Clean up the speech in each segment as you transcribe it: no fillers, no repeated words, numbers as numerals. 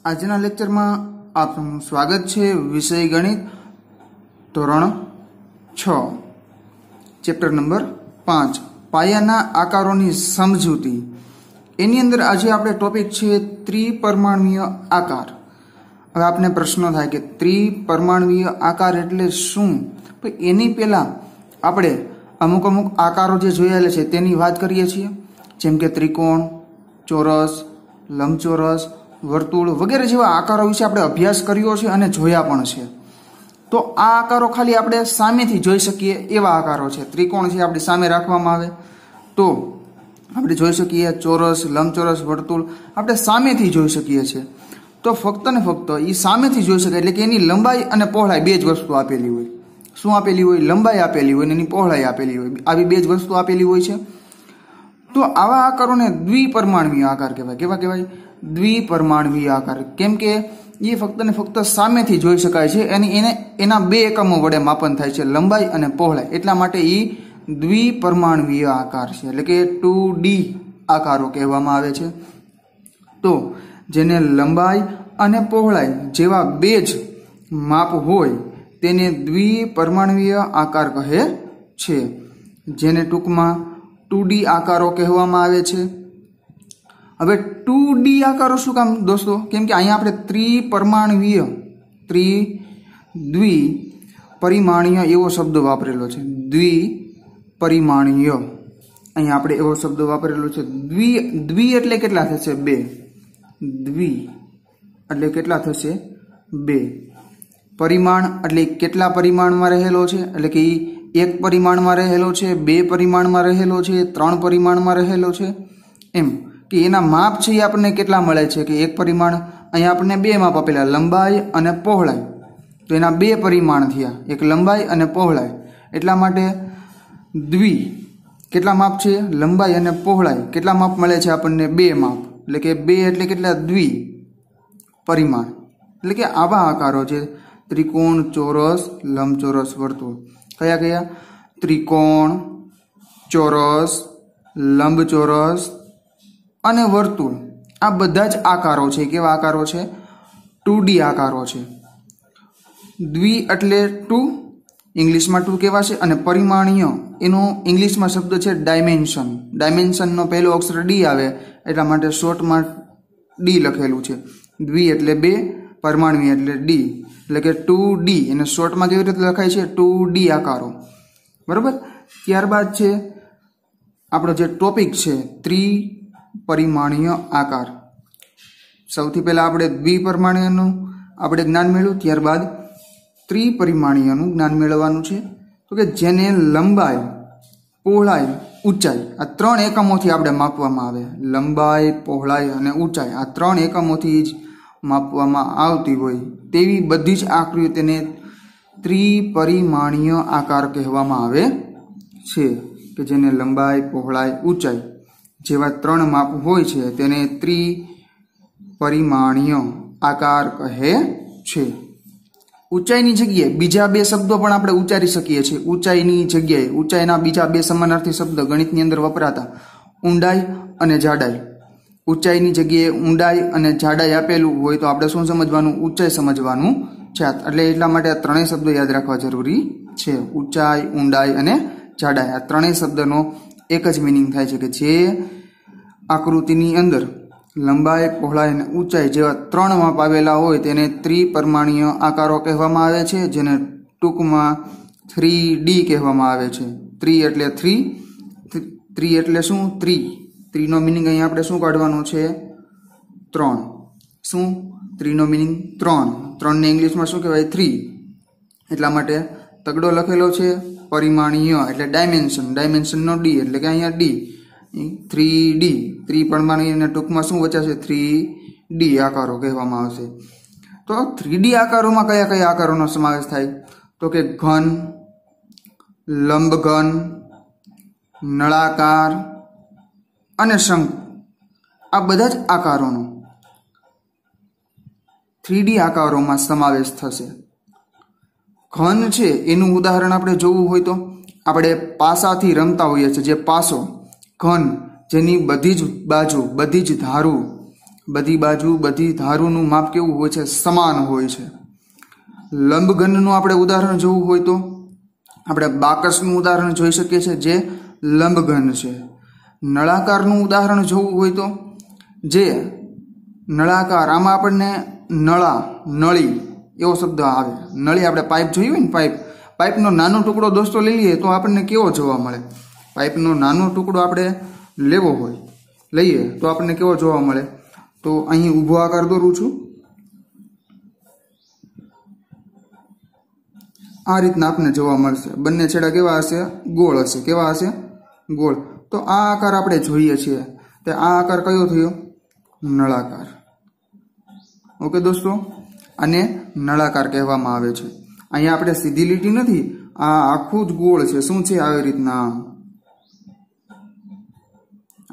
આજના લેક્ચરમાં આપનું સ્વાગત છે। વિષય ગણિત ધોરણ 6 ચેપ્ટર નંબર 5 પાયાના આકારોની સમજૂતી। એની અંદર આજે આપણે ટોપિક છે ત્રિપરિમાણીય આકાર। હવે આપને પ્રશ્ન થાય કે ત્રિપરિમાણીય આકાર એટલે શું? તો એની પહેલા આપણે અમુક આકારો જે જોયેલા છે તેની વાત કરીએ છીએ, જેમ કે ત્રિકોણ, ચોરસ, લંબચોરસ, વર્તુળ વગેરે જેવા આકારો વિશે આપણે અભ્યાસ કર્યો છે અને જોયા પણ છે। તો આ આકારો ખાલી આપણે સામેથી જોઈ શકીએ એવા આકારો છે। ત્રિકોણ છે આપણી સામે રાખવામાં આવે તો આપણે જોઈ શકીએ, ચોરસ, લંબચોરસ, વર્તુળ આપણે સામેથી જોઈ શકીએ છીએ। તો ફક્ત ને ફક્ત એ સામેથી જોઈ શકાય, એટલે કે એની લંબાઈ અને પહોળાઈ બે જ વસ્તુ આપેલી હોય। શું આપેલી હોય? લંબાઈ આપેલી હોય અને એની પહોળાઈ આપેલી હોય, આવી બે જ વસ્તુ આપેલી હોય છે। તો આવા આકારોને દ્વિપરિમાણીય આકાર કહેવાય। કેવા કહેવાય? દ્વિપરિમાણીય આકાર। કેમ કે એ ફક્ત ને ફક્ત સામેથી જોઈ શકાય છે અને એના બે એકમો વડે માપન થાય છે, લંબાઈ અને પહોળાઈ, એટલા માટે એ દ્વિપરિમાણીય આકાર છે, એટલે કે 2D આકારો કહેવામાં આવે છે। તો જેને લંબાઈ અને પહોળાઈ જેવા બે જ માપ હોય તેને દ્વિપરિમાણીય આકાર કહે છે, જેને ટૂંકમાં 2D આકારો કહેવામાં આવે છે। હવે 2D આકારો શું કામ દોસ્તો? કેમ કે અહીંયા આપણે દ્વિપરિમાણીય એવો શબ્દ વાપરેલો છે। દ્વિપરિમાણીય અહીંયા આપણે એવો શબ્દ વાપરેલો છે। દ્વિ એટલે કેટલા થશે? બે। દ્વિ એટલે કેટલા થશે? બે। પરિમાણ એટલે કેટલા પરિમાણમાં રહેલો છે? એટલે કે એક પરિમાણમાં રહેલો છે, બે પરિમાણમાં રહેલો છે, ત્રણ પરિમાણમાં રહેલો છે, એમ કે એના માપ છે એ આપણને કેટલા મળે છે? કે એક પરિમાણ, અહીંયા આપણને બે માપ આપેલા, લંબાઈ અને પહોળાઈ, તો એના બે પરિમાણ થયા, એક લંબાઈ અને પહોળાઈ, એટલા માટે દ્વિ કેટલા માપ છે? લંબાઈ અને પહોળાઈ કેટલા માપ મળે છે આપણને? બે માપ, એટલે કે બે એટલે કેટલા? દ્વિ પરિમાણ। એટલે કે આવા આકારો છે ત્રિકોણ, ચોરસ, લંબચોરસ, વર્તુળ। કયા કયા? ત્રિકોણ, ચોરસ, લંબચોરસ અને વર્તુળ, આ બધા જ આકારો છે। કેવા આકારો છે? 2D આકારો છે। દ્વિ એટલે 2, ઇંગ્લિશમાં 2 કહેવાશે, અને પરિમાણીય એનો ઇંગ્લિશમાં શબ્દ છે ડાયમેન્શન। ડાયમેન્શનનો પહેલો અક્ષર ડી આવે એટલા માટે શોર્ટમાં ડી લખેલું છે। દ્વિ એટલે બે, પરિમાણીય એટલે ડી, એટલે કે 2D, એને શોર્ટમાં કેવી રીતે લખાય છે? 2D આકારો, બરોબર। ત્યારબાદ છે આપણો જે ટોપિક છે ત્રિપરિમાણીય આકાર। સૌથી પહેલા આપણે દ્વિપરિમાણીયનું આપણે જ્ઞાન મેળવ્યું, ત્યારબાદ ત્રિપરિમાણીયનું જ્ઞાન મેળવવાનું છે। તો કે જેને લંબાઈ, પહોળાઈ, ઊંચાઈ આ ત્રણ એકમોથી આપણે માપવામાં આવે। લંબાઈ, પહોળાઈ અને ઊંચાઈ આ ત્રણ એકમોથી જ માપવામાં આવતી હોય તેવી બધી જ આકૃતિઓ તેને ત્રિપરિમાણીય આકાર કહેવામાં આવે છે, કે જેને લંબાઈ, પહોળાઈ, ઊંચાઈ જેવા ત્રણ માપ હોય છે તેને ત્રિપરિમાણીય આકાર કહે છે। ઊંચાઈની જગ્યાએ બીજા બે શબ્દો પણ આપણે ઉચ્ચારી શકીએ છીએ। ઊંચાઈની જગ્યાએ ઊંચાઈના બીજા બે સમાનાર્થી શબ્દ ગણિતની અંદર વપરાતા, ઊંડાઈ અને જાડાઈ। ઊંચાઈની જગ્યાએ ઊંડાઈ અને જાડાઈ આપેલું હોય તો આપણે શું સમજવાનું? ઊંચાઈ સમજવાનું છે। એટલે એટલા માટે આ ત્રણેય શબ્દો યાદ રાખવા જરૂરી છે। ઊંચાઈ, ઊંડાઈ અને જાડાઈ આ ત્રણેય શબ્દનો એક જ મિનિંગ થાય છે, કે જે આકૃતિની અંદર લંબાઈ, પહોળાઈ અને ઊંચાઈ જેવા ત્રણ માપ આવેલા હોય તેને ત્રિપરિમાણીય આકારો કહેવામાં આવે છે, જેને ટૂંકમાં 3D કહેવામાં આવે છે। ત્રિ એટલે ત્રિ એટલે શું? ત્રિનો મિનિંગ અહીંયા આપણે શું કાઢવાનું છે? ત્રણ। શું? ત્રિનો મિનિંગ ત્રણ। ત્રણને ઇંગ્લિશમાં શું કહેવાય? 3। એટલા માટે તગડો લખેલો છે પરિમાણીય એટલે ડાયમેન્શન, ડાયમેન્શનનો ડી એટલે કે અહીંયા ડી, 3D ત્રિપરિમાણીય ટૂંકમાં શું વચાશે? 3D આકારો કહેવામાં આવશે। તો 3D આકારોમાં કયા કયા આકારોનો સમાવેશ થાય? તો કે ઘન, લંબઘન, નળાકાર અને શંકુ, આ બધા જ આકારોનો 3D આકારોમાં સમાવેશ થશે। ઘન છે એનું ઉદાહરણ આપણે જોવું હોય તો આપણે પાસાથી રમતા હોઈએ છીએ, જે પાસો ઘન, જેની બધી જ બાજુ, બધી જ ધારું બધી બાજુ બધી ધારુનું માપ કેવું હોય છે? સમાન હોય છે. લંબઘનનું આપણે ઉદાહરણ જોવું હોય તો આપણે બાકસનું ઉદાહરણ જોઈ શકીએ છીએ, જે લંબઘન છે. નળાકારનું ઉદાહરણ જોવું હોય તો જે નળાકાર, આમાં આપણને નળા, નળી એવો શબ્દ આવે. નળી આપણે પાઇપ જોઈ હોય ને, પાઇપનો નાનો ટુકડો દોસ્તો લઈ લઈએ તો આપણને કેવો જોવા મળે? પાઇપનો નાનો ટુકડો આપણે લેવો હોય, લઈએ તો આપણને કેવો જોવા મળે? તો અહીં ઊભો આકાર દોરું છું. આ રીતના આપણને જોવા મળશે. બંને છેડા કેવા હશે? ગોળ હશે. કેવા હશે? ગોળ. તો આ આકાર આપણે જોઈએ છીએ, તે આ આકાર કયો થયો? નળાકાર. ઓકે દોસ્તો, આને નળાકાર કહેવામાં આવે છે. અહીંયા આપણે સીધી લીટી નથી, આ આખું જ ગોળ છે. શું છે? આવી રીતના,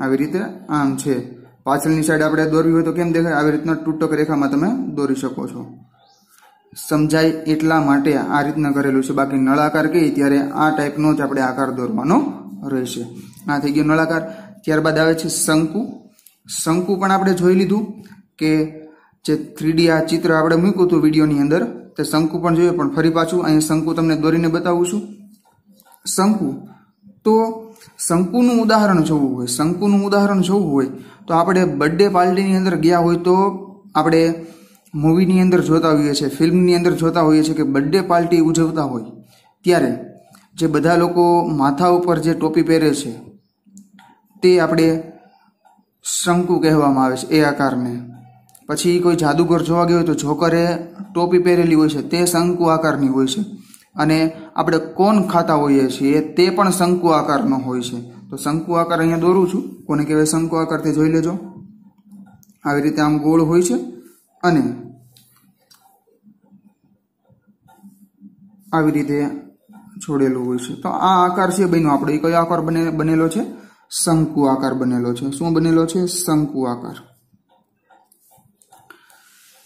આવી રીતે આમ છે. પાછળની સાઈડ આપણે દોરવી હોય તો કેમ દેખાય? આવી રીતના તૂટક રેખામાં તમે દોરી શકો છો. સમજાય એટલા માટે આ રીતના કરેલું છે. બાકી નળાકાર કહીએ ત્યારે આ ટાઈપનો જ આપણે આકાર દોરવાનો રહેશે. આ થઈ ગયો નળાકાર. ત્યારબાદ આવે છે શંકુ. શંકુ પણ આપણે જોઈ લીધું કે જે 3D આ ચિત્ર આપણે મૂક્યું હતું વિડીયોની અંદર, તે શંકુ પણ જોયું. પણ ફરી પાછું અહીં શંકુ તમને દોરીને બતાવું છું. શંકુ, તો શંકુનું ઉદાહરણ જોવું હોય, શંકુનું ઉદાહરણ જોવું હોય તો આપણે બર્થડે પાર્ટીની અંદર ગયા હોય તો આપણે મૂવીની અંદર જોતા હોઈએ છીએ, ફિલ્મની અંદર જોતા હોઈએ છીએ કે બર્થડે પાર્ટી ઉજવતા હોય ત્યારે જે બધા લોકો માથા ઉપર જે ટોપી પહેરે છે તે આપણે શંકુ કહેવામાં આવે છે, એ આકારને. પછી કોઈ જાદુગર જોવા ગયો હોય તો જોકરે ટોપી પહેરેલી હોય છે, તે શંકુ આકારની હોય છે. અને આપણે કોણ ખાતા હોઈએ છીએ તે પણ શંકુ આકારનો હોય છે. તો શંકુ આકાર અહીંયા દોરું છું. કોને કહેવાય શંકુ આકાર તે જોઈ લેજો. આવી રીતે આમ ગોળ હોય છે અને આવી રીતે જોડેલું હોય છે. તો આ આકાર છે બન્યો આપણો. એ કયો આકાર બનેલો છે? શંકુ આકાર બનેલો છે. શું બનેલો છે? શંકુ આકાર.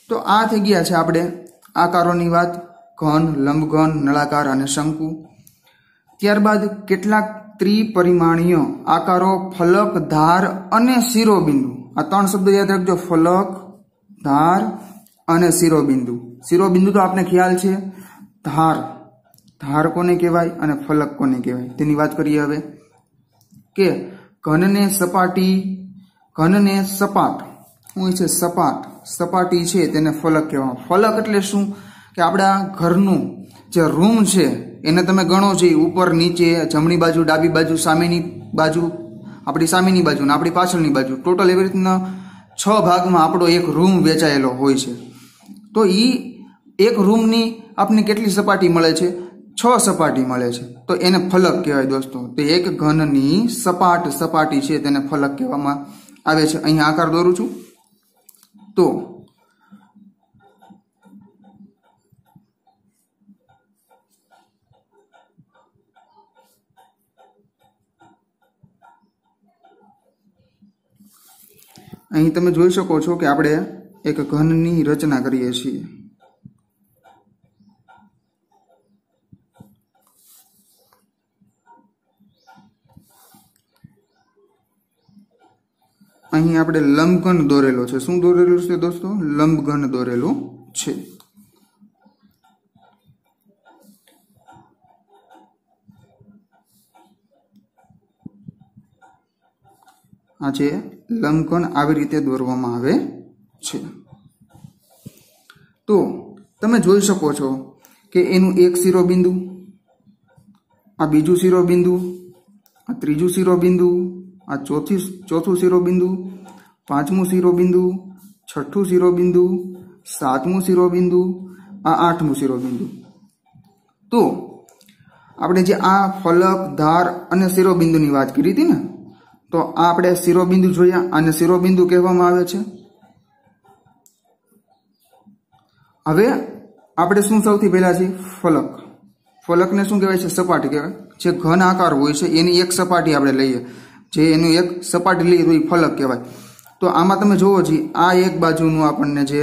તો આ થઈ ગયા છે આપણે આકારોની વાત. ઘન, લંબઘન, નળાકાર અને શંકુ. ત્યારબાદ કેટલાક ત્રિપરિમાણીય આકારો ફલક, ધાર અને શિરોબિંદુ. આ ત્રણ શબ્દો યાદ રાખજો: ફલક, ધાર અને શિરોબિંદુ. શિરોબિંદુ તો આપણે ખ્યાલ છે. ધાર, ધાર કોને કહેવાય અને ફલક કોને કહેવાય તેની વાત કરીએ હવે. કે ઘનને સપાટી, ઘનને સપાટ, શું હોય છે? સપાટ, સપાટી છે તેને ફલક કહેવામાં. ફલક એટલે શું? કે આપણા ઘરનું જે રૂમ છે એને તમે ગણો છો, ઉપર નીચે, જમણી બાજુ, ડાબી બાજુ, સામેની બાજુ, આપણી સામેની બાજુ ને આપણી પાછળની બાજુ, ટોટલ એવી રીતના 6 ભાગમાં આપણો એક રૂમ વેચાયેલો હોય છે. તો એ એક રૂમની આપને કેટલી સપાટી મળે છે? 6 સપાટી મળે છે. તો એને ફલક કહેવાય દોસ્તો. તો એક ઘનની સપાટ સપાટી છે તેને ફલક કહેવામાં આવે છે. અહીંયા આકાર દોરું છું. તો અહીં તમે જોઈ શકો છો કે આપણે એક ઘનની રચના કરીએ છીએ. અહીં આપણે લંબઘન દોરેલો છે. શું દોરેલું છે દોસ્તો? લંબઘન દોરેલું છે. આ છે લંબઘન. આવી રીતે દોરવામાં આવે છે. તો તમે જોઈ શકો છો કે એનું એક શિરોબિંદુ, આ બીજું શિરોબિંદુ, આ ત્રીજું શિરોબિંદુ, આ ચોથું શિરોબિંદુ, પાંચમું શિરોબિંદુ, છઠ્ઠું શિરોબિંદુ, સાતમું શિરોબિંદુ, આ આઠમું શિરોબિંદુ. તો આપણે જે આ ફલક, ધાર અને શિરોબિંદુની વાત કરી હતી ને, તો આ આપણે શિરોબિંદુ જોયા. આને શિરોબિંદુ કહેવામાં આવે છે. હવે આપણે શું સૌથી પહેલા છે? ફલક. ફલકને શું કહેવાય છે? સપાટી કહેવાય. જે ઘન આકાર હોય છે એની એક સપાટી આપણે લઈએ, જે એનું એક સપાટી લઈએ તો એ ફલક કહેવાય. તો આમાં તમે જોવો છો, આ એક બાજુનું આપણને જે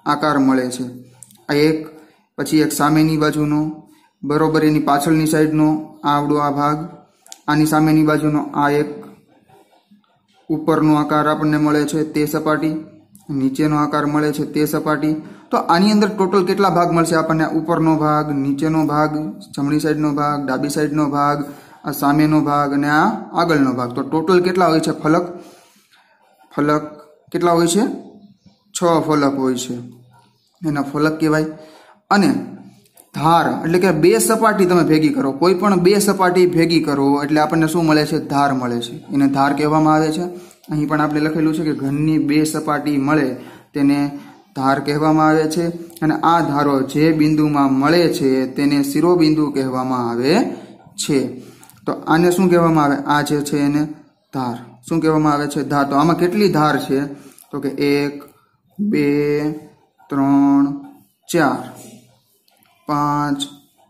આકાર મળે છે, આ એક, પછી એક સામેની બાજુનો, બરોબર એની પાછળની સાઈડનો આવડો આ ભાગ, આની સામેની બાજુનો આ એક, ઉપરનો આકાર આપણને મળે છે તે સપાટી, નીચેનો આકાર મળે છે તે સપાટી. તો આની અંદર ટોટલ કેટલા ભાગ મળશે આપણને? ઉપરનો ભાગ, નીચેનો ભાગ, જમણી સાઈડનો ભાગ, ડાબી સાઈડનો ભાગ, આ સામેનો ભાગ અને આ આગળનો ભાગ. તો ટોટલ કેટલા હોય છે ફલક? ફલક કેટલા હોય છે? 6 ફલક હોય છે, એના ફલક કહેવાય. અને ધાર એટલે કે બે સપાટી તમે ભેગી કરો, કોઈ પણ બે સપાટી ભેગી કરો એટલે આપણને શું મળે છે? ધાર મળે છે. એને ધાર કહેવામાં આવે છે. અહીં પણ આપણે લખેલું છે કે ઘનની બે સપાટી મળે તેને ધાર કહેવામાં આવે છે. અને આ ધારો જે બિંદુમાં મળે છે તેને શિરોબિંદુ કહેવામાં આવે છે. તો આને શું કહેવામાં આવે? આ જે છે એને ધાર. શું કહેવામાં આવે છે? ધાર. તો આમાં કેટલી ધાર છે? તો કે 1 2 3 4 5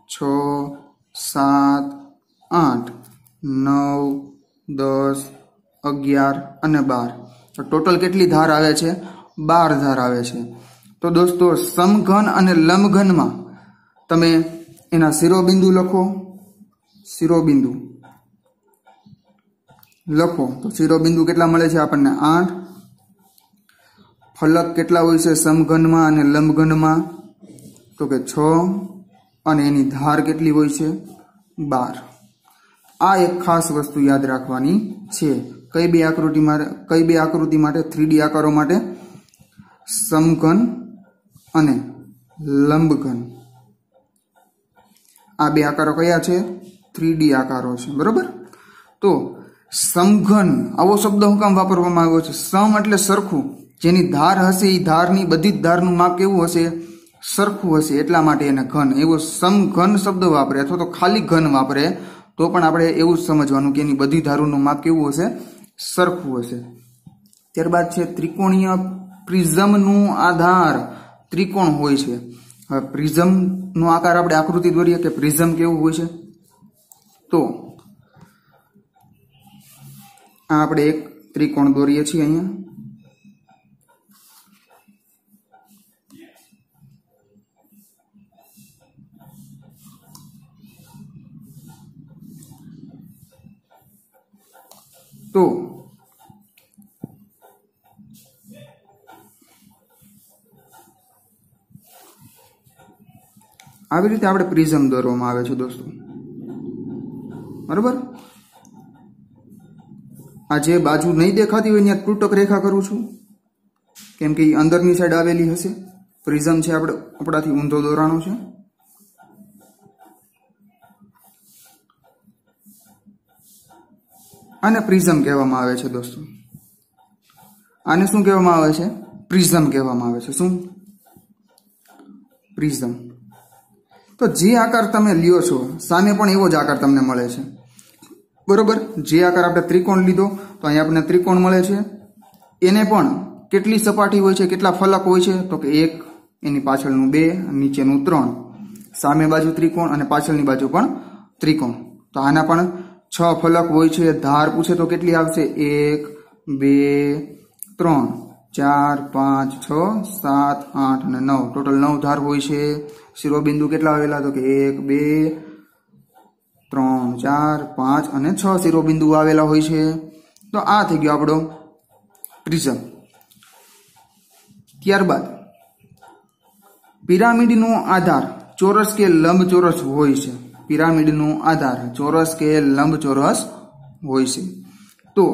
6 7 8 9 10 11 અને 12. તો ટોટલ કેટલી ધાર આવે છે? 12 ધાર આવે છે. તો દોસ્તો સમઘન અને લંબઘનમાં તમે એના શિરોબિંદુ લખો. શિરોબિંદુ લખો તો શિરોબિંદુ કેટલા મળે છે આપણને? 8. ફલક કેટલા હોય છે સમઘનમાં અને લંબઘનમાં? તો કે 6. અને એની ધાર કેટલી હોય છે? 12. આ એક ખાસ વસ્તુ યાદ રાખવાની છે. કઈ બે આકૃતિ માટે? 3D આકારો માટે સમઘન અને લંબઘન. આ બે આકારો કયા છે? 3D આકારો છે, બરોબર. તો સમઘન આવો શબ્દ હું કામ વાપરવામાં આવ્યો છે? સમ એટલે સરખું, જેની ધાર હશે એ ધારની બધી જ ધારનું માપ કેવું હશે? સરખું હશે, એટલા માટે એને ઘન. એવો સમઘન શબ્દ વાપરે અથવા તો ખાલી ઘન વાપરે તો પણ આપણે એવું જ સમજવાનું કે એની બધી ધારોનું માપ કેવું હશે? સરખું હશે. ત્યારબાદ છે ત્રિકોણીય પ્રિઝમનું આધાર ત્રિકોણ હોય છે. હવે પ્રિઝમનો આકાર આપણે આકૃતિ દોરીએ કે પ્રિઝમ કેવું હોય છે. તો આ આપણે એક ત્રિકોણ દોરીએ છીએ અહીંયા. તો આવી રીતે આપણે પ્રિઝમ દોરવામાં આવે છે દોસ્તો, બરોબર. આ જે બાજુ નહીં દેખાતી હોય ત્યાં તૂટક રેખા કરું છું કેમ કે અંદરની સાઈડ આવેલી હશે. પ્રિઝમ છે આપણે આપણાથી ઊંધો દોરાણો છે. આને પ્રિઝમ કહેવામાં આવે છે દોસ્તો. આને શું કહેવામાં આવે છે? પ્રિઝમ કહેવામાં આવે છે. શું? પ્રિઝમ. તો જે આકાર તમે લ્યો છો સામે પણ એવો જ આકાર તમને મળે છે, બરોબર. જે આકાર આપણે ત્રિકોણ લીધો તો અહીંયા આપણને ત્રિકોણ મળે છે. એને પણ કેટલી સપાટી હોય છે, કેટલા ફલક હોય છે? તો કે 1, એની પાછળનું 2, નીચેનું 3. સામે બાજુ ત્રિકોણ અને પાછળની બાજુ પણ ત્રિકોણ. તો આના પણ 6 ફલક હોય છે. ધાર પૂછે તો કેટલી આવશે? 1 2 3 4 5 6 7 8 અને 9. ટોટલ 9 ધાર હોય છે. શિરોબિંદુ કેટલા આવેલા? તો કે 1 2 3 4 5 અને 6 શિરોબિંદુ આવેલા હોય છે. તો આ થઈ ગયો આપણો પ્રિઝમ. ત્યારબાદ પિરામિડનો આધાર ચોરસ કે લંબચોરસ હોય છે. પિરામિડનો આધાર ચોરસ કે લંબચોરસ હોય છે. તો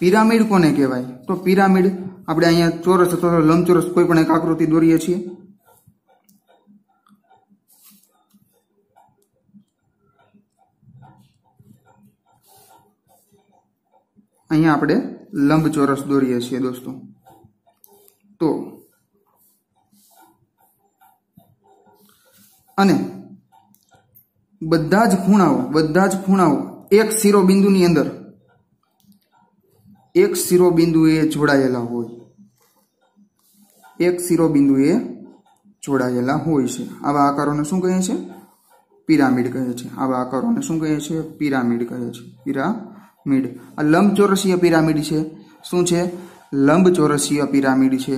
પિરામિડ કોને કહેવાય? તો પિરામિડ આપણે અહીંયા ચોરસ અથવા લંબચોરસ કોઈ પણ એક આકૃતિ દોરીએ છીએ. અહીંયા આપણે લંબચોરસ દોરીએ છીએ દોસ્તો. તો અને બધા જ ખૂણાઓ એક શિરોબિંદુની અંદર એક શિરોબિંદુએ જોડાયેલા હોય. એક શિરોબિંદુએ જોડાયેલા હોય છે. આવા આકારોને શું કહે છે? પિરામિડ કહે છે. આવા આકારોને શું કહે છે? પિરામિડ કહે છે. પિરામિડ. આ લંબચોરસીય પિરામિડ છે. શું છે? લંબચોરસીય પિરામિડ છે.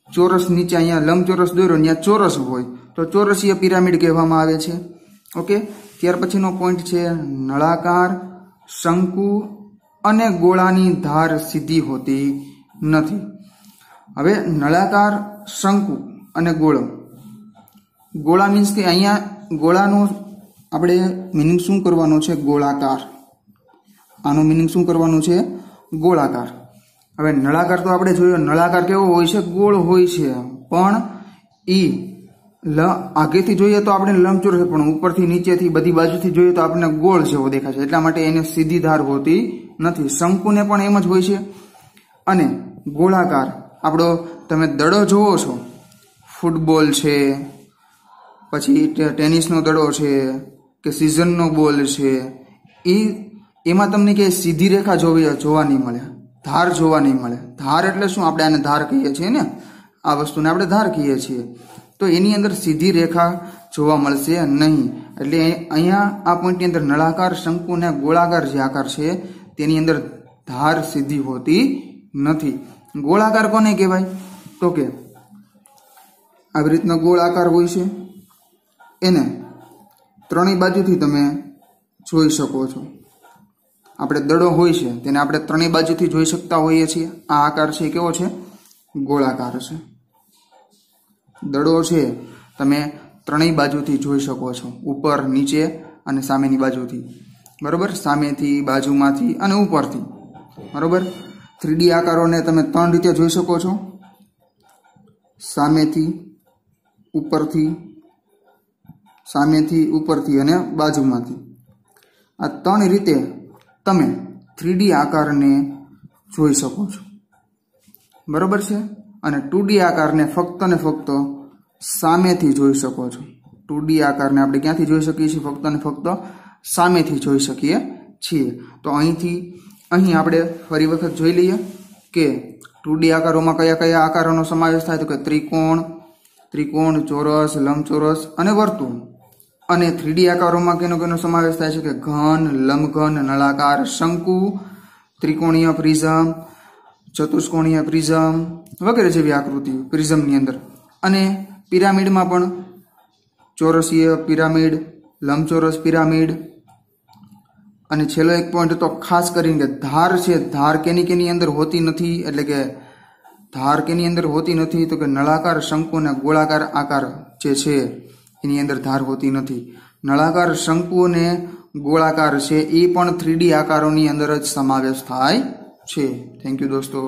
ચોરસ નીચે અહીંયા લંબચોરસ દોર્યો ત્યાં ચોરસ હોય તો ચોરસીય પિરામિડ કહેવામાં આવે છે. ઓકે. ત્યાર પછીનો પોઈન્ટ છે નળાકાર, શંકુ અને ગોળાની ધાર સીધી હોતી નથી. હવે નળાકાર, શંકુ અને ગોળો. ગોળા મીન્સ કે અહીંયા ગોળાનું આપણે મિનિંગ શું કરવાનો છે? ગોળાકાર. આનું મિનિંગ શું કરવાનું છે? ગોળાકાર. હવે નળાકાર તો આપણે જોયું, નળાકાર કેવો હોય છે? ગોળ હોય છે, પણ આગેથી જોઈએ તો આપણે લંબચોરસ, પણ ઉપરથી નીચેથી બધી બાજુથી જોઈએ તો આપણને ગોળ જેવો દેખાય છે, એટલા માટે એને સીધી ધાર હોતી નથી. શંકુને પણ એમ જ હોય છે. અને ગોળાકાર આપણો તમે દડો જોવો છો, ફૂટબોલ છે, પછી ટેનિસનો દડો છે કે સિઝનનો બોલ છે, એમાં તમને કે સીધી રેખા જોવા નહીં મળે, ધાર જોવા નહીં મળે. ધાર એટલે શું? આપણે આને ધાર કહીએ છીએ ને, આ વસ્તુને આપણે ધાર કહીએ છીએ. તો એની અંદર સીધી રેખા જોવા મળશે નહીં. એટલે અહીંયા આ પોઈન્ટની અંદર નળાકાર, શંકુ અને ગોળાકાર જે આકાર છે તેની અંદર ધાર સીધી હોતી નથી. ગોળાકાર કોને કહેવાય? તો કે આવી રીતનો ગોળ આકાર હોય છે, એને ત્રણેય બાજુથી તમે જોઈ શકો છો. આપણે દડો હોય છે તેને આપણે ત્રણેય બાજુથી જોઈ શકતા હોઈએ છીએ. આ આકાર છે કેવો છે? ગોળાકાર છે. દડો છે તમે ત્રણેય બાજુથી જોઈ શકો છો, ઉપર, નીચે અને સામેની બાજુથી. બરોબર? સામેથી, બાજુમાંથી અને ઉપરથી. બરોબર? 3D આકારોને તમે ત્રણ રીતે જોઈ શકો છો: સામેથી, ઉપરથી અને બાજુમાંથી. આ ત્રણ રીતે તમે 3D આકારને જોઈ શકો છો. બરોબર છે? અને 2D આકારને ફક્ત ને ફક્ત સામેથી જોઈ શકો છો. 2D આકારને આપણે ક્યાંથી જોઈ શકીએ છીએ? ફક્ત ને ફક્ત સામેથી જોઈ શકીએ છીએ. તો અહીં આપણે ફરી વખત જોઈ લઈએ કે 2D આકારોમાં કયા કયા આકારોનો સમાવેશ થાય? તો કે ત્રિકોણ, ચોરસ, લંબચોરસ અને વર્તુળ. અને 3D આકારોમાં કેનો સમાવેશ થાય છે? કે ઘન, લંબઘન, નળાકાર, શંકુ, ત્રિકોણીય પ્રિઝમ, ચતુષ્કોણીય પ્રિઝમ વગેરે જેવી આકૃતિ પ્રિઝમની અંદર. અને પિરામિડમાં પણ ચોરસીય પિરામિડ, લંબચોરસ પિરામિડ. અને છેલ્લો એક પોઈન્ટ તો ખાસ કરીને કે ધાર છે, ધાર કેની અંદર હોતી નથી? એટલે કે ધાર કેની અંદર હોતી નથી? તો કે નળાકાર, શંકુ અને ગોળાકાર આકાર જે છે એની અંદર ધાર હોતી નથી. નળાકાર, શંકુ અને ગોળાકાર છે એ પણ 3D આકારોની અંદર જ સમાવેશ થાય છે. થેન્ક યુ દોસ્તો.